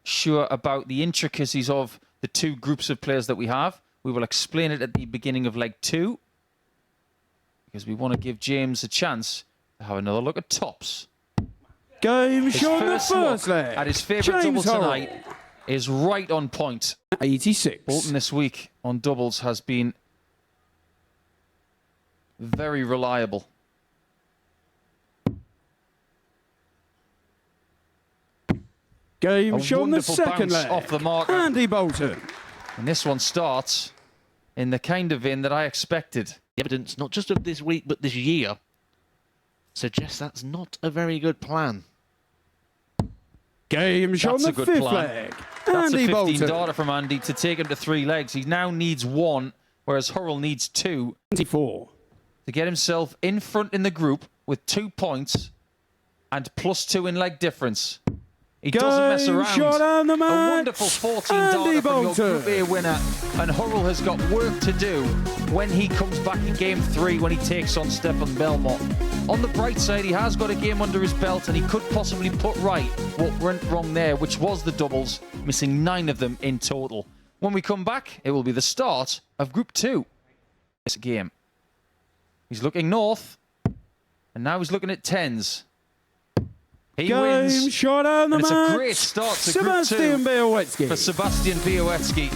sure about the intricacies of the two groups of players that we have. We will explain it at the beginning of leg 2, because we want to give James a chance to have another look at tops. Game His shot the first first look leg. at his favourite double James tonight is right on point. 86. Boulton this week on doubles has been very reliable. Game A shot the wonderful second bounce leg. off the marker. Andy Boulton. And this one starts in the kind of vein that I expected. The evidence, not just of this week, but this year, suggests that's not a very good plan. Game shot That's a the good fifth plan. leg. That's Andy a 15 Boulton. darter from Andy to take him to 3 legs. He now needs 1, whereas Hurrell needs 2 24. to get himself in front in the group with 2 points and +2 in leg difference. He doesn't mess Game around. shot on the A match. wonderful 14 Andy darter from your Boulton. Group A winner. And Hurrell has got work to do when he comes back in game 3 when he takes on Stefan Belmont. On the bright side, he has got a game under his belt and he could possibly put right what went wrong there, which was the doubles, missing 9 of them in total. When we come back, it will be the start of Group 2. This game. He's looking north, and now he's looking at 10s. He Game wins. shot on the And it's match. a great start to Sebastian Group 2 Białowski. for Sebastian Białowski.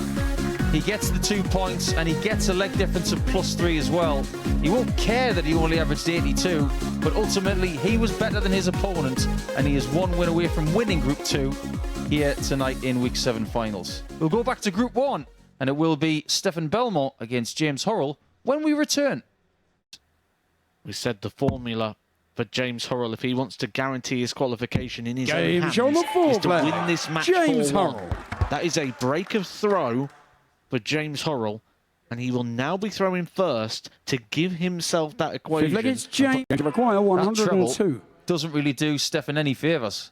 He gets the 2 points and he gets a leg difference of +3 as well. He won't care that he only averaged 82, but ultimately he was better than his opponent and he is 1 win away from winning Group 2 here tonight in Week 7 finals. We'll go back to Group 1 and it will be Stefan Belmont against James Hurrell when we return. We said the formula for James Hurrell, if he wants to guarantee his qualification in his Game own hands, shot the is fourth to leg. win this match James 4-1. Hurrell. That is a break of throw for James Hurrell, and he will now be throwing first to give himself that Fifth equation. leg is James. To require That 102. treble doesn't really do Stefan any favours.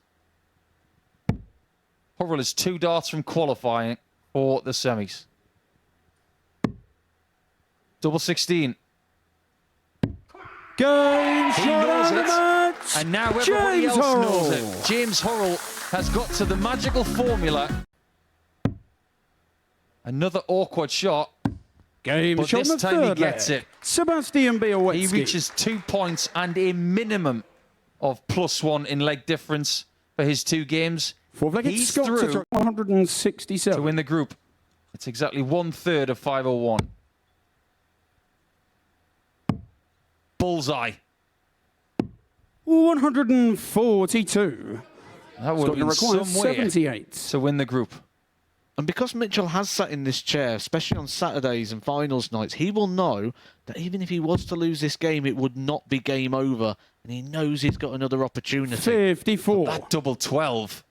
Hurrell is 2 darts from qualifying for the semis. Double 16. Game He shot knows on the it. match. And now everybody James else knows Hurrell. it. James Hurrell has got to the magical formula. Another awkward shot. Game But shot this on the time he third gets leg. it. Sebastian Białowski. He reaches 2 points and a minimum of +1 in leg difference for his 2 games. Fourth leg is He's Scott through to 167. to win the group. It's exactly 1/3 of 501. Bullseye. 142. That would Scott be require some way 78. to win the group. And because Mitchell has sat in this chair, especially on Saturdays and finals nights, he will know that even if he was to lose this game, it would not be game over. And he knows he's got another opportunity. 54. That double 12.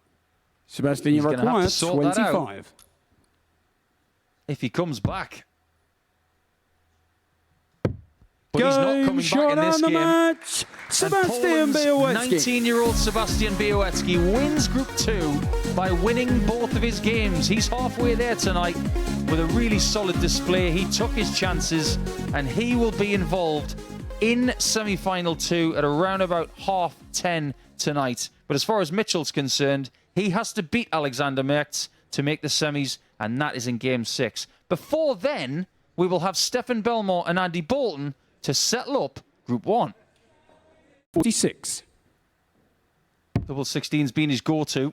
Sebastian He's gonna have to requires sort that out. 25. If he comes back. But he's not Game coming shot back in this on the game. match. Sebastian Białowski. 19-year-old Sebastian Białowski wins Group 2 by winning both of his games. He's halfway there tonight with a really solid display. He took his chances and he will be involved in semi-final 2 at around about 10:30 tonight. But as far as Mitchell's concerned, he has to beat Alexander Merckx to make the semis, and that is in Game 6. Before then, we will have Stefan Belmont and Andy Boulton to settle up Group 1. 46. Double 16's been his go-to.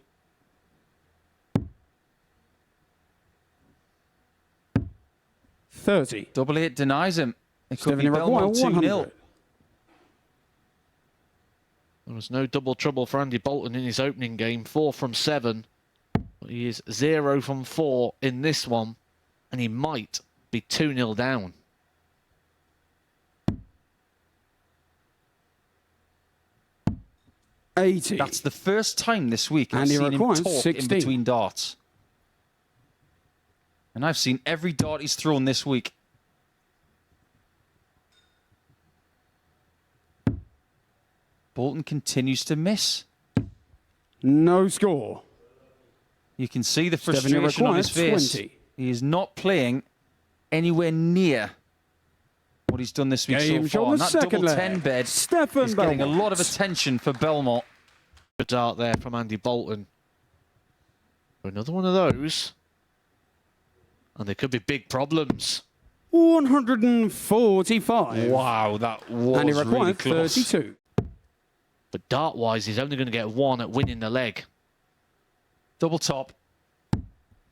Double 8 denies him. It could be Belmont 2-0. There was no double trouble for Andy Boulton in his opening game, 4 from 7. But he is 0 from 4 in this one, and he might be 2-0 down. That's the first time this week I've And he seen him requires talk 16. in between darts. And I've seen every dart he's thrown this week. Boulton continues to miss. No score. You can see the Stefan frustration on his requires face. 20. He is not playing anywhere near what he's done this week Game so shot far. the And that second double leg. 10 bed Stefan is getting a Belmont. lot of attention for Belmont. Good dart there from Andy Boulton. Another one of those. And there could be big problems. 145. Wow, that was And he really required close. 32. But dart-wise, he's only going to get one at winning the leg. Double top.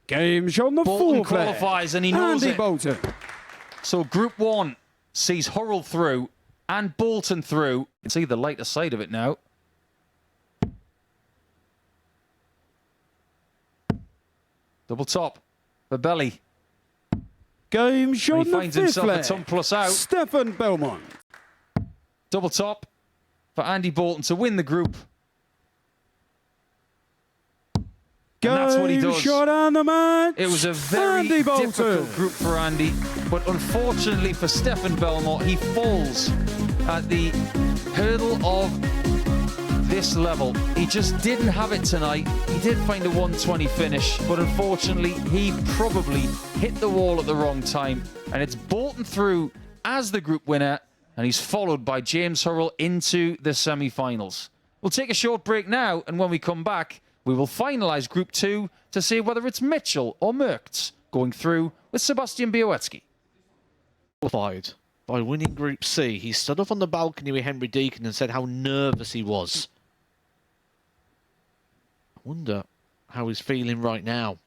Game shot on the Boulton fourth leg. qualifies and he knows Andy it. Boulton. So Group 1 sees Hurrell through and Boulton through. You can see the lighter side of it now. Double top for Belly. Game shot He on the finds fifth himself a leg. ton plus out. Stefan Belmont. Double top for Andy Boulton to win the group. And that's what he Game does. shot on the match. It was a very Andy Boulton. difficult group for Andy, but unfortunately for Stefan Belmont, he falls at the hurdle of this level. He just didn't have it tonight. He did find a 120 finish, but unfortunately, he probably hit the wall at the wrong time. And it's Boulton through as the group winner, and he's followed by James Hurrell into the semi-finals. We'll take a short break now, and when we come back, we will finalise Group 2 to see whether it's Mitchell or Merckx going through with Sebastian Białecki. Qualified by winning Group C. He stood up on the balcony with Henry Deacon and said how nervous he was. I wonder how he's feeling right now.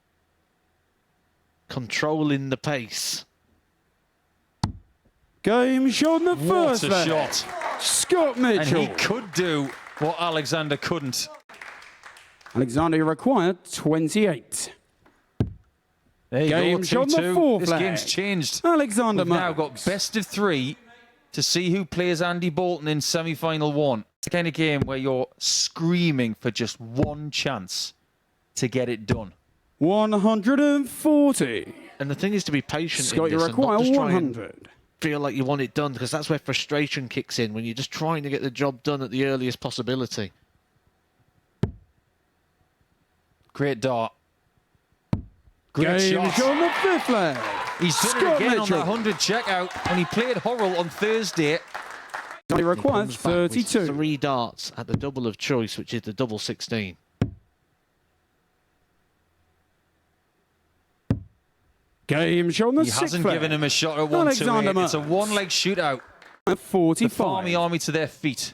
Controlling the pace. Game shot on the What first a leg. shot. Scott And Mitchell. he could do what Alexander couldn't. Alexander required 28. There you Game go, shot on the 2-2. fourth This leg. game's changed. Alexander We've now Merckx. got best of 3 to see who plays Andy Boulton in semi-final 1. It's the kind of game where you're screaming for just one chance to get it done. 140. And the thing is to be patient Scott, in you this and require not just try and 100. feel like you want it done, because that's where frustration kicks in, when you're just trying to get the job done at the earliest possibility. Great dart. Great Game shot. shot on the fifth leg. He's done Scott it again Mitchell. on that 100 checkout when he played Hurrell on Thursday. He He required comes back with 32. 3 darts at the double of choice, which is the double 16. Game shot on the He sixth hasn't leg. given him a shot at 128. Alexander It's a Merckx. one-leg shootout. At The 45. Farmy Army to their feet.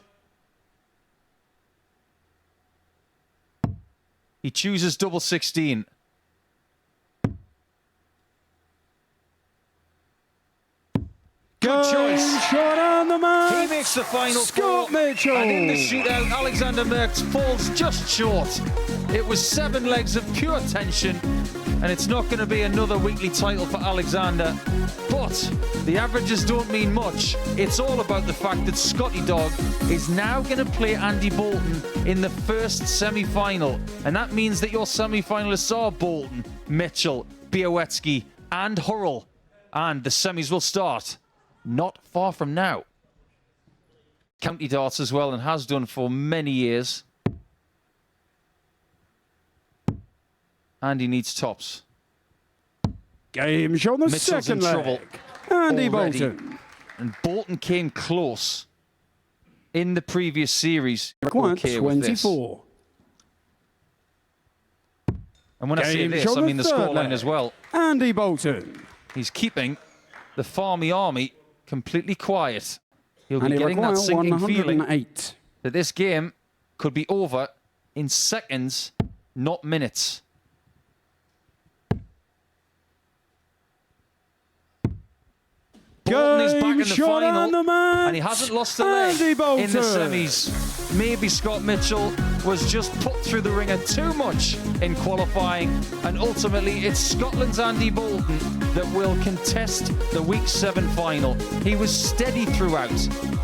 He chooses double 16. Good choice. Shot on the match. He makes the final Scott four. Mitchell. And in the shootout, Alexander Merckx falls just short. It was 7 legs of pure tension, and it's not going to be another weekly title for Alexander. But the averages don't mean much. It's all about the fact that Scotty Dog is now going to play Andy Boulton in the first semi-final. And that means that your semi-finalists are Boulton, Mitchell, Białecki, and Hurrell. And the semis will start not far from now. County darts as well, and has done for many years. And he needs tops. Game shot on the Mitchell's second in leg. trouble Andy already. Boulton. And Boulton came close in the previous series. Required Okay with this. 24. And when I say Game this, shot I on mean the third scoreline leg. as well. Andy Boulton. He's keeping the Farmy Army completely quiet. He'll And be he getting that required sinking feeling 108. that this game could be over in seconds, not minutes. Boulton is back in the shot on final, the match. and he hasn't lost a leg Andy Boulton. in the semis. Maybe Scott Mitchell was just put through the ringer too much in qualifying, and ultimately it's Scotland's Andy Boulton that will contest the Week 7 final. He was steady throughout.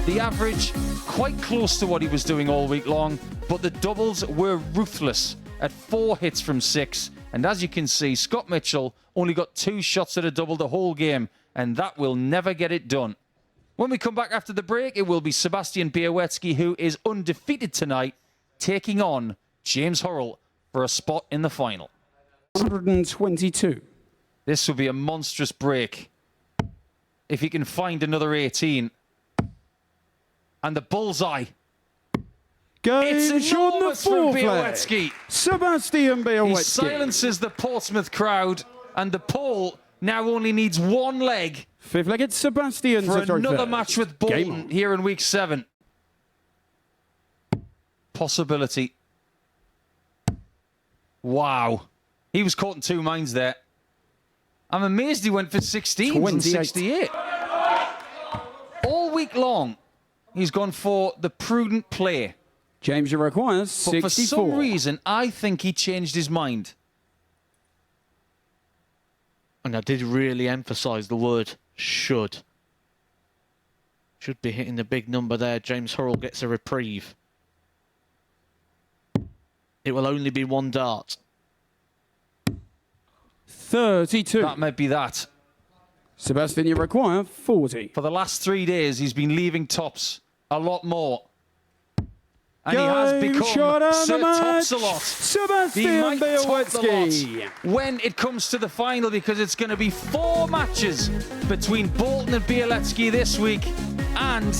The average quite close to what he was doing all week long, but the doubles were ruthless at 4 hits from 6. And as you can see, Scott Mitchell only got 2 shots at a double the whole game, and that will never get it done. When we come back after the break, it will be Sebastian Białecki, who is undefeated tonight, taking on James Hurrell for a spot in the final. 122. This will be a monstrous break if he can find another 18. And the bullseye. Game It's shot on the enormous from fourth leg. Białecki. Sebastian He Białecki. silences the Portsmouth crowd, and the pole now only needs one leg Fifth leg, it's Sebastian for to throw another first. match with Game Boulton on. here in week 7. Possibility. Wow. He was caught in two minds there. I'm amazed he went for 16 and 28. 68. All week long, he's gone for the prudent play. James, you require But 64. for some reason, I think he changed his mind. And I did really emphasise the word should. Should be hitting the big number there. James Hurrell gets a reprieve. It will only be one dart. 32. That might be that. Sebastian, you require 40. For the last 3 days, he's been leaving tops a lot more. And he Game has shot become on Sir the match. Tops a lot. He Sebastian might top the Białecki. lot when it comes to the final, because it's going to be 4 matches between Boulton and Białecki this week, and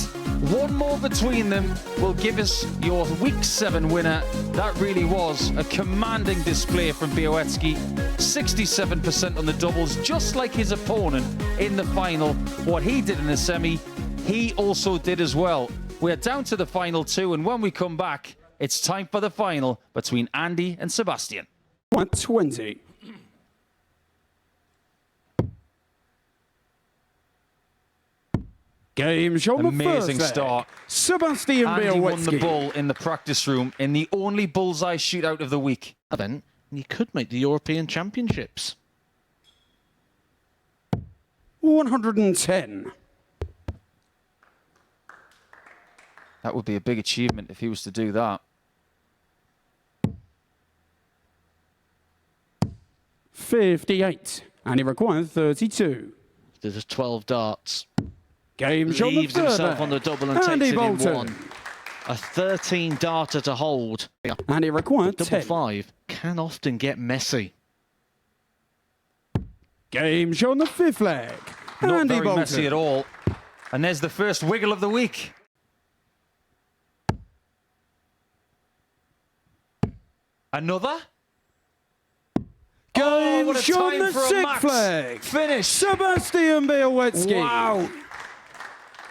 one more between them will give us your week 7 winner. That really was a commanding display from Białecki. 67% on the doubles, just like his opponent in the final. What he did in the semi, he also did as well. We're down to the final 2, and when we come back, it's time for the final between Andy and Sebastian. 120. Game show on the Amazing first leg. start. Sebastian Andy won the Białecki. bull in the practice room in the only bullseye shootout of the week. Event, and you could make the European Championships. 110. That would be a big achievement if he was to do that. 58. And he requires 32. There's 12 darts. Game show on the Leaves third himself leg. on the double and Andy takes it Boulton. in one. A 13 darter to hold. And he requires Double 10. 5 can often get messy. Game show on the fifth leg. Not Andy very Boulton. messy at all. And there's the first wiggle of the week. Another? Game what a show on time the for a sixth max leg. finish. Sebastian Białecki. Wow.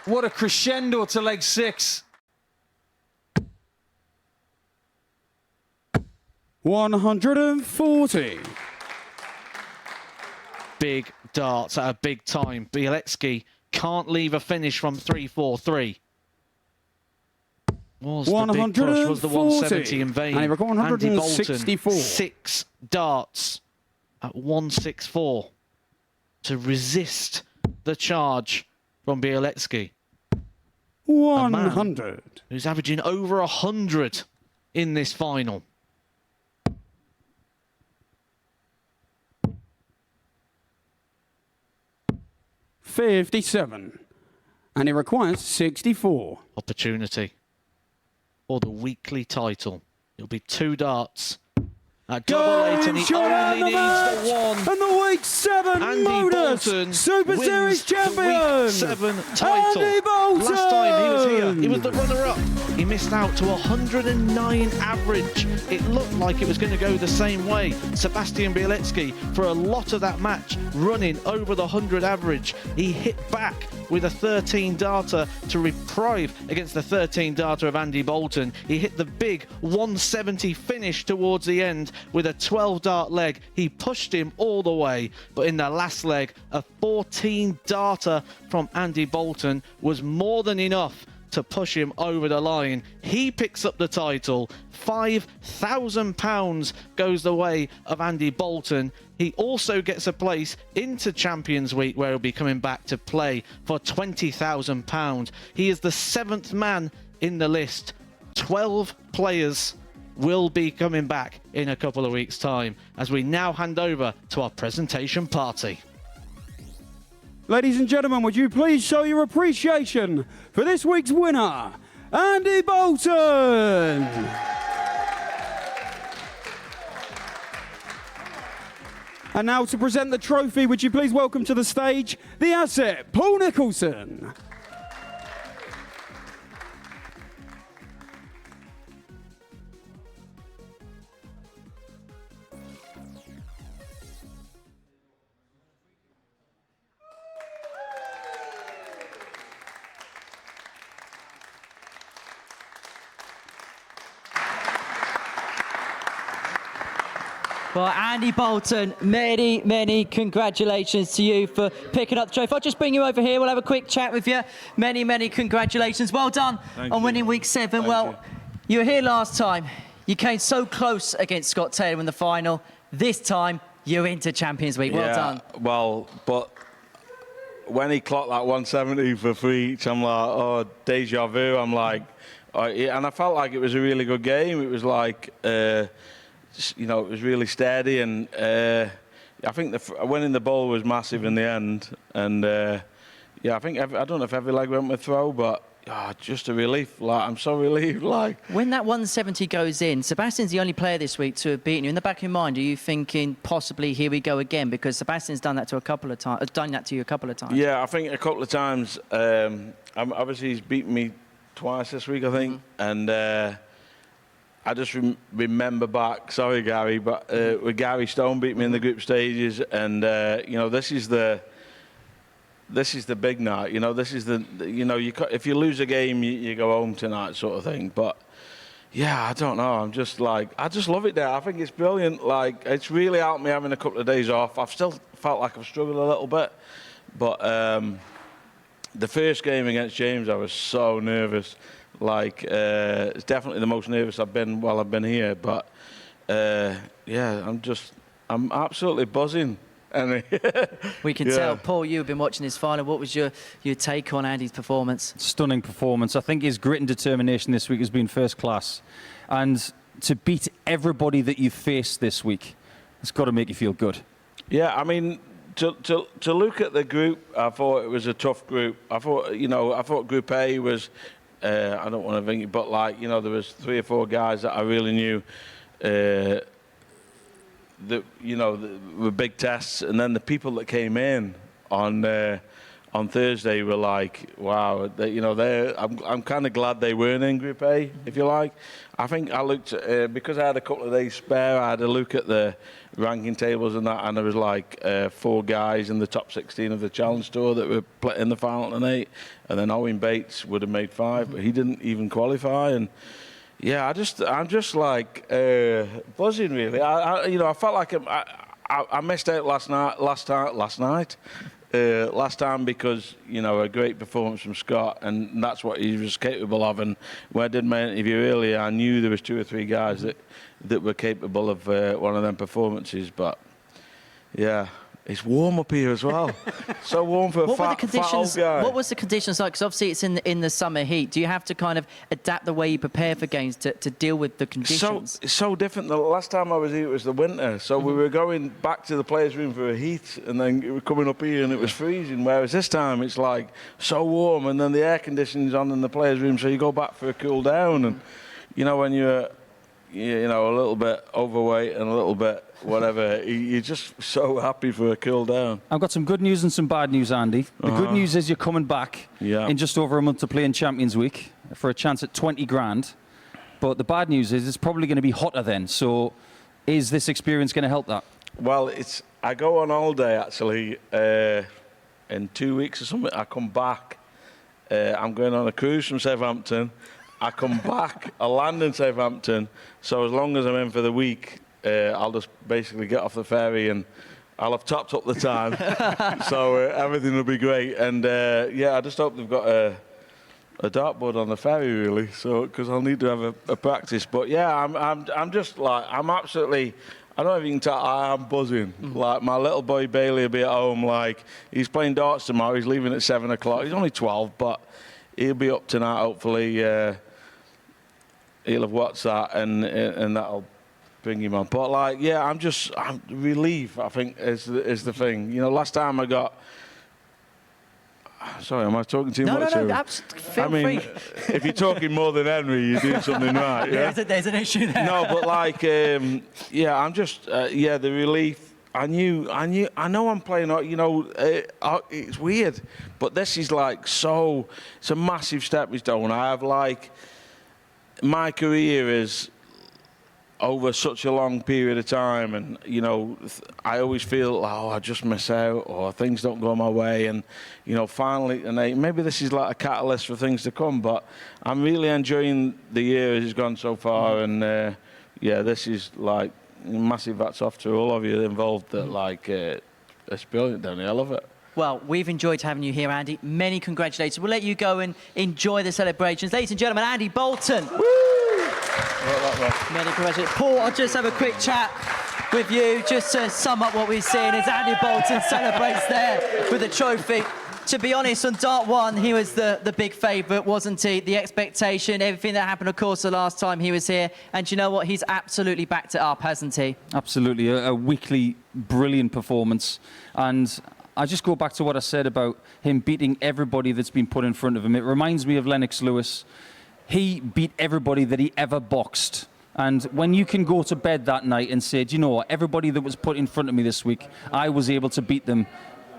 What a crescendo to leg 6. 140. Big darts at a big time. Białecki can't leave a finish from 3-4-3. Was the big push, was the 170 in vain. And he recorded Andy 164. Boulton, 6 darts at 164 to resist the charge from Białecki, 100. who's averaging over 100 in this final. $57. And he requires 64. Opportunity for the weekly title. It'll be 2 darts at double 8, and he shot on only the needs match. the one. And the week 7 Andy modus Boulton Super wins Series champion. the week 7 title. Andy Boulton. Last time he was here, he was the runner-up. He missed out to 109 average. It looked like it was going to go the same way. Sebastian Białecki, for a lot of that match, running over the 100 average. He hit back with a 13 darter to reprieve against the 13 darter of Andy Boulton. He hit the big 170 finish towards the end with a 12 dart leg. He pushed him all the way, but in the last leg, a 14 darter from Andy Boulton was more than enough to push him over the line. He picks up the title. £5,000 goes the way of Andy Boulton. He also gets a place into Champions Week, where he'll be coming back to play for £20,000. He is the 7th man in the list. 12 players will be coming back in a couple of weeks' time, as we now hand over to our presentation party. Ladies and gentlemen, would you please show your appreciation for this week's winner, Andy Boulton. And now to present the trophy, would you please welcome to the stage the asset, Paul Nicholson. Well, Andy Boulton, many, many congratulations to you for picking up the trophy. I'll just bring you over here. We'll have a quick chat with you. Many, many congratulations. Well done on winning week 7. You were here last time. You came so close against Scott Taylor in the final. This time, you're into Champions Week. Well done. Well, but when he clocked that 170 for free each, I'm like, oh, deja vu. I'm like, and I felt like it was a really good game. It was like, you know, it was really steady, and I think winning the ball was massive in the end. And yeah, I think I don't know if every leg went with throw, but just a relief. Like, I'm so relieved. Like, when that 170 goes in, Sebastian's the only player this week to have beaten you. In the back of your mind, are you thinking possibly here we go again? Because Sebastian's done that to you a couple of times. Yeah, I think a couple of times. Obviously, he's beaten me twice this week, I think, and I just remember back. Sorry, Gary, but with Gary Stone beat me in the group stages, and you know, this is the big night. You know, this is if you lose a game, you go home tonight, sort of thing. But yeah, I don't know. I'm just like, I just love it there. I think it's brilliant. Like, it's really helped me having a couple of days off. I've still felt like I've struggled a little bit, but the first game against James, I was so nervous. Like, it's definitely the most nervous I've been while I've been here. But yeah, I'm absolutely buzzing. We can tell. Paul, you've been watching this final. What was your take on Andy's performance? Stunning performance. I think his grit and determination this week has been first class. And to beat everybody that you've faced this week, it's got to make you feel good. Yeah, I mean, to look at the group, I thought it was a tough group. I thought Group A was, I don't want to think, but like, you know, there was 3 or 4 guys that I really knew that, you know, were big tests, and then the people that came in on Thursday were like, wow, you know, I'm kind of glad they weren't in Group A, if you like. I think I looked because I had a couple of days spare. I had a look at the ranking tables and that, and there was like 4 guys in the top 16 of the Challenge Tour that were in the final tonight, and then Owen Bates would have made 5, but he didn't even qualify. And yeah, I'm just like buzzing, really. I felt like I missed out last time because, you know, a great performance from Scott, and that's what he was capable of. And when I did my interview earlier, I knew there was 2 or 3 guys that were capable of one of them performances. But yeah, it's warm up here as well. So warm for a fat old guy. What was the conditions like? Because obviously it's in the summer heat. Do you have to kind of adapt the way you prepare for games to deal with the conditions? It's so different. The last time I was here, it was the winter. So we were going back to the players' room for a heat, and then we were coming up here and it was freezing. Whereas this time it's like so warm, and then the air conditioning's on in the players' room, so you go back for a cool down. And you know, when you're a little bit overweight and a little bit whatever, you're just so happy for a cool down. I've got some good news and some bad news, Andy. The good news is you're coming back in just over a month to play in Champions Week for a chance at 20 grand. But the bad news is it's probably going to be hotter then. So is this experience going to help that? Well, I go on holiday actually in 2 weeks or something. I come back. I'm going on a cruise from Southampton. I come back, I land in Southampton, so as long as I'm in for the week, I'll just basically get off the ferry and I'll have topped up the time, so everything will be great. And yeah, I just hope they've got a dartboard on the ferry, really, so because I'll need to have a practice. But yeah, I'm just like, I'm absolutely, I don't know if you can tell, I am buzzing. Like, my little boy Bailey will be at home, like, he's playing darts tomorrow, he's leaving at 7 o'clock, he's only 12, but he'll be up tonight, hopefully. He'll have watched that, and that'll bring him on. But like, yeah, I'm relieved, I think, is the thing. You know, last time I got. Sorry, am I talking too much? No, feel free. If you're talking more than Henry, you're doing something right. Yeah? There's an issue there. No, but like, yeah, I'm just, the relief. I know I'm playing, you know, it's weird, but this is like it's a massive stepping stone. I have like, my career is over such a long period of time, and you know, I always feel, I just miss out, or things don't go my way, and you know, finally, and maybe this is like a catalyst for things to come. But I'm really enjoying the year as it's gone so far, and yeah, this is like massive hats off to all of you involved. That it's brilliant down here. I love it. Well, we've enjoyed having you here, Andy. Many congratulations. We'll let you go and enjoy the celebrations. Ladies and gentlemen, Andy Boulton. Woo! Many congratulations. Paul, I'll just have a quick chat with you just to sum up what we've seen as Andy Boulton celebrates there with the trophy. To be honest, on Dart 1, he was the big favourite, wasn't he? The expectation, everything that happened, of course, the last time he was here. And you know what? He's absolutely backed it up, hasn't he? Absolutely. A weekly brilliant performance. And I just go back to what I said about him beating everybody that's been put in front of him. It reminds me of Lennox Lewis. He beat everybody that he ever boxed. And when you can go to bed that night and say, do you know what, everybody that was put in front of me this week, I was able to beat them.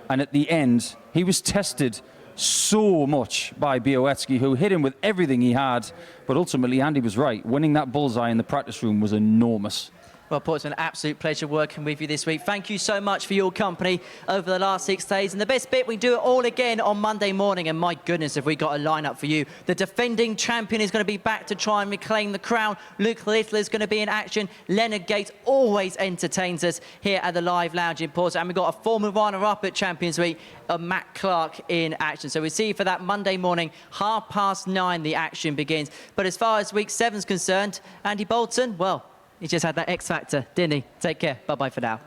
And at the end, he was tested so much by Białecki, who hit him with everything he had. But ultimately, Andy was right. Winning that bullseye in the practice room was enormous. Well, Paul, it's been an absolute pleasure working with you this week. Thank you so much for your company over the last 6 days. And the best bit, we do it all again on Monday morning. And my goodness, have we got a lineup for you. The defending champion is going to be back to try and reclaim the crown. Luke Little is going to be in action. Leonard Gates always entertains us here at the Live Lounge in Portsmouth. And we've got a former runner-up at Champions Week, Matt Clark, in action. So we see you for that Monday morning, 9:30, the action begins. But as far as week 7's concerned, Andy Boulton, well, he just had that X factor, didn't he? Take care. Bye-bye for now.